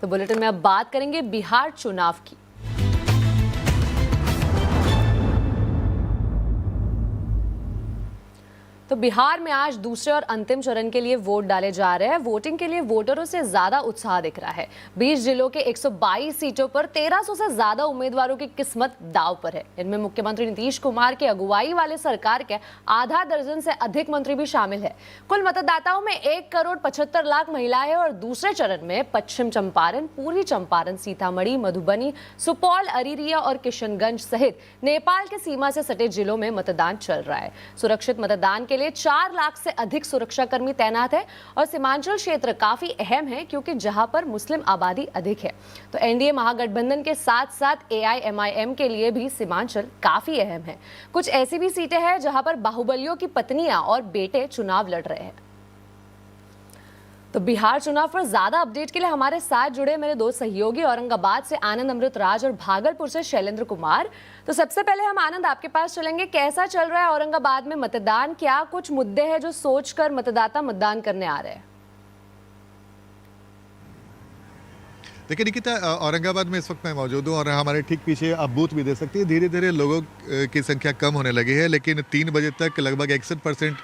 तो बुलेटिन में अब बात करेंगे बिहार चुनाव की। तो बिहार में आज दूसरे और अंतिम चरण के लिए वोट डाले जा रहे हैं। वोटिंग के लिए वोटरों से ज्यादा उत्साह दिख रहा है। 20 जिलों के 122 सीटों पर 1300 से ज्यादा उम्मीदवारों की किस्मत दांव पर है। इनमें मुख्यमंत्री नीतीश कुमार की अगुवाई वाले सरकार के आधा दर्जन से अधिक मंत्री भी शामिल है। कुल मतदाताओं में 1,75,00,000 महिलाएं और दूसरे चरण में पश्चिम चंपारण, पूर्वी चंपारण, सीतामढ़ी, मधुबनी, सुपौल, अररिया और किशनगंज सहित नेपाल के सीमा से सटे जिलों में मतदान चल रहा है। सुरक्षित मतदान के लिए 4 लाख से अधिक सुरक्षाकर्मी तैनात है और सीमांचल क्षेत्र काफी अहम है क्योंकि जहां पर मुस्लिम आबादी अधिक है। तो एनडीए महागठबंधन के साथ साथ एआईएमआईएम के लिए भी सीमांचल काफी अहम है। कुछ ऐसी भी सीटें हैं जहां पर बाहुबलियों की पत्नियां और बेटे चुनाव लड़ रहे हैं। तो बिहार चुनाव पर ज्यादा अपडेट के लिए हमारे साथ जुड़े मेरे दो सहयोगी, औरंगाबाद से आनंद अमृतराज और भागलपुर से शैलेंद्र कुमार। तो सबसे पहले हम आनंद आपके पास चलेंगे। कैसा चल रहा है औरंगाबाद में मतदान? क्या कुछ मुद्दे हैं जो सोचकर मतदाता मतदान करने आ रहे हैं? देखिए निकिता, औरंगाबाद में इस वक्त मैं मौजूद हूँ और हमारे ठीक पीछे आप बूथ भी देख सकते हैं। धीरे धीरे लोगों की संख्या कम होने लगी है, लेकिन 3 बजे तक लगभग 61%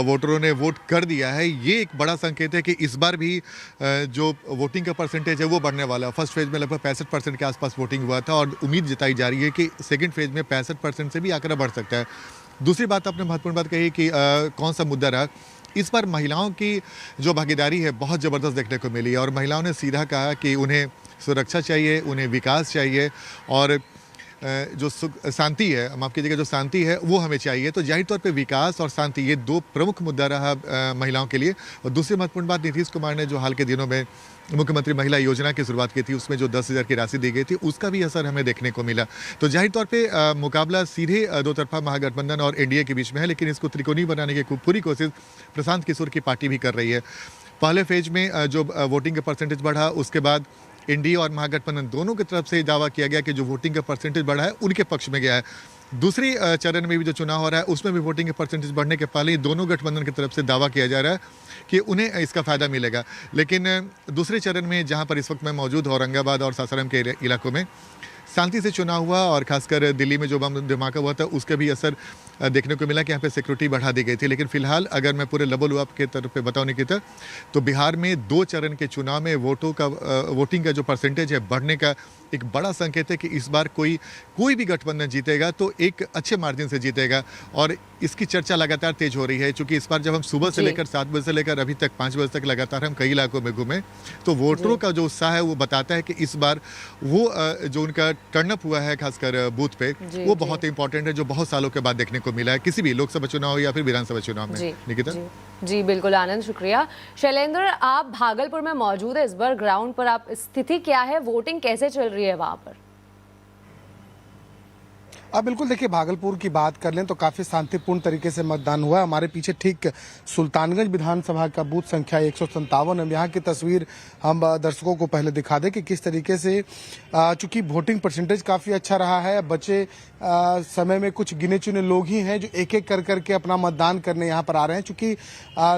वोटरों ने वोट कर दिया है। ये एक बड़ा संकेत है कि इस बार भी जो वोटिंग का परसेंटेज है वो बढ़ने वाला है। फर्स्ट फेज में लगभग 65% के आसपास वोटिंग हुआ था और उम्मीद जताई जा रही है कि सेकेंड फेज में 65% से भी आंकड़ा बढ़ सकता है। दूसरी बात, आपने महत्वपूर्ण बात कही कि कौन सा मुद्दा रहा। इस बार महिलाओं की जो भागीदारी है बहुत ज़बरदस्त देखने को मिली है और महिलाओं ने सीधा कहा कि उन्हें सुरक्षा चाहिए, उन्हें विकास चाहिए और जो शांति है, माफ़ कीजिएगा, जो शांति है वो हमें चाहिए। तो जाहिर तौर पे विकास और शांति ये 2 प्रमुख मुद्दा रहा महिलाओं के लिए। और दूसरी महत्वपूर्ण बात, नीतीश कुमार ने जो हाल के दिनों में मुख्यमंत्री महिला योजना की शुरुआत की थी, उसमें जो 10,000 की राशि दी गई थी, उसका भी असर हमें देखने को मिला। तो जाहिर तौर पे मुकाबला सीधे दो तरफा महागठबंधन और एनडीए के बीच में है, लेकिन इसको त्रिकोणीय बनाने की पूरी कोशिश प्रशांत किशोर की पार्टी भी कर रही है। पहले फेज में जो वोटिंग का परसेंटेज बढ़ा, उसके बाद एनडीए और महागठबंधन दोनों की तरफ से दावा किया गया कि जो वोटिंग का परसेंटेज बढ़ा है उनके पक्ष में गया है। दूसरी चरण में भी जो चुनाव हो रहा है उसमें भी वोटिंग के परसेंटेज बढ़ने के पहले ही दोनों गठबंधन की तरफ से दावा किया जा रहा है कि उन्हें इसका फ़ायदा मिलेगा। लेकिन दूसरे चरण में जहां पर इस वक्त मैं मौजूद हूं, औरंगाबाद और सासाराम के इलाकों में शांति से चुनाव हुआ और खासकर दिल्ली में जो बम धमाका हुआ था उसका भी असर देखने को मिला कि यहाँ पे सिक्योरिटी बढ़ा दी गई थी। लेकिन फिलहाल अगर मैं पूरे लबो लुआब के तरफ पे बताऊँ की तो बिहार में 2 चरण के चुनाव में वोटिंग का जो परसेंटेज है बढ़ने का एक बड़ा संकेत है कि इस बार कोई भी गठबंधन जीतेगा तो एक अच्छे मार्जिन से जीतेगा और इसकी चर्चा लगातार तेज हो रही है। चूंकि इस बार जब हम सुबह से लेकर 7 बजे से लेकर अभी तक 5 बजे तक लगातार हम कई इलाकों में घूमे तो वोटरों का जो उत्साह है वो बताता है कि इस बार वो जो उनका टर्नअप हुआ है खासकर बूथ पे वो बहुत इंपॉर्टेंट है, जो बहुत सालों के बाद देखने को मिला है किसी भी लोकसभा चुनाव हो या फिर विधानसभा चुनाव में। निकिता जी बिल्कुल आनंद, शुक्रिया। शैलेंद्र, आप भागलपुर में मौजूद है, इस बार ग्राउंड पर आप स्थिति क्या है, वोटिंग कैसे चल रही है वहां पर? बिल्कुल, देखिए भागलपुर की बात कर लें तो काफी शांतिपूर्ण तरीके से मतदान हुआ। हमारे पीछे ठीक सुल्तानगंज विधानसभा का बूथ संख्या 157 है। यहाँ की तस्वीर हम दर्शकों को पहले दिखा दें कि किस तरीके से चूंकि वोटिंग परसेंटेज काफी अच्छा रहा है। बचे समय में कुछ गिने चुने लोग ही हैं जो एक एक कर करके अपना मतदान करने यहाँ पर आ रहे हैं। चूंकि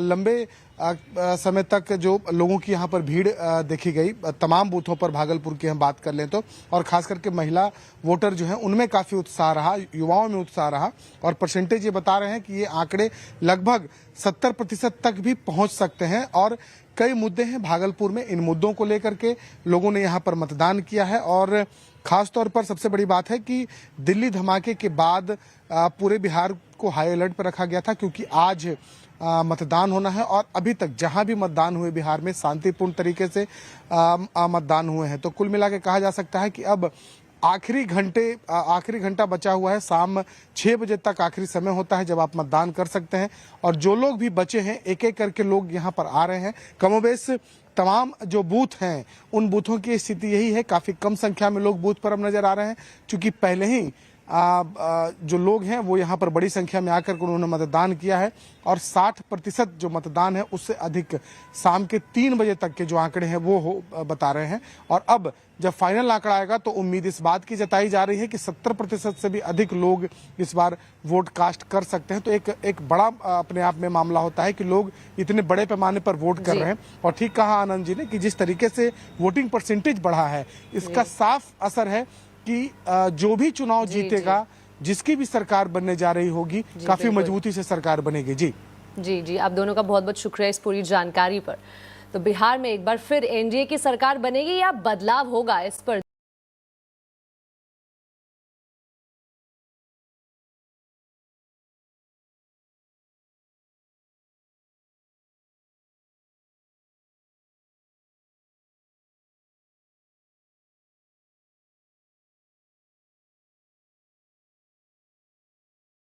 लंबे समय तक जो लोगों की यहाँ पर भीड़ देखी गई तमाम बूथों पर भागलपुर की हम बात कर लें तो, और खास करके महिला वोटर जो हैं उनमें काफी उत्साह रहा, युवाओं में उत्साह रहा और परसेंटेज ये बता रहे हैं कि ये आंकड़े लगभग 70% तक भी पहुंच सकते हैं। और कई मुद्दे हैं भागलपुर में, इन मुद्दों को लेकर के लोगों ने यहाँ पर मतदान किया है। और खास तौर पर सबसे बड़ी बात है कि दिल्ली धमाके के बाद पूरे बिहार को हाई अलर्ट पर रखा गया था क्योंकि आज मतदान होना है और अभी तक जहां भी मतदान हुए बिहार में शांतिपूर्ण तरीके से मतदान हुए हैं। तो कुल मिला के कहा जा सकता है कि अब आखिरी घंटा बचा हुआ है। शाम 6 बजे तक आखिरी समय होता है जब आप मतदान कर सकते हैं और जो लोग भी बचे हैं एक एक करके लोग यहाँ पर आ रहे हैं। कमोबेश तमाम जो बूथ हैं उन बूथों की स्थिति यही है, काफी कम संख्या में लोग बूथ पर अब नजर आ रहे हैं। चूंकि पहले ही जो लोग हैं वो यहाँ पर बड़ी संख्या में आकर के उन्होंने मतदान किया है और 60% जो मतदान है उससे अधिक शाम के 3 बजे तक के जो आंकड़े हैं वो बता रहे हैं। और अब जब फाइनल आंकड़ा आएगा तो उम्मीद इस बात की जताई जा रही है कि 70% से भी अधिक लोग इस बार वोट कास्ट कर सकते हैं। तो एक बड़ा अपने आप में मामला होता है कि लोग इतने बड़े पैमाने पर वोट कर रहे हैं। और ठीक कहा आनंद जी ने कि जिस तरीके से वोटिंग परसेंटेज बढ़ा है इसका साफ असर है कि जो भी चुनाव जीतेगा, जिसकी भी सरकार बनने जा रही होगी, काफी मजबूती से सरकार बनेगी। जी आप दोनों का बहुत बहुत शुक्रिया इस पूरी जानकारी पर। तो बिहार में एक बार फिर एनडीए की सरकार बनेगी या बदलाव होगा, इस पर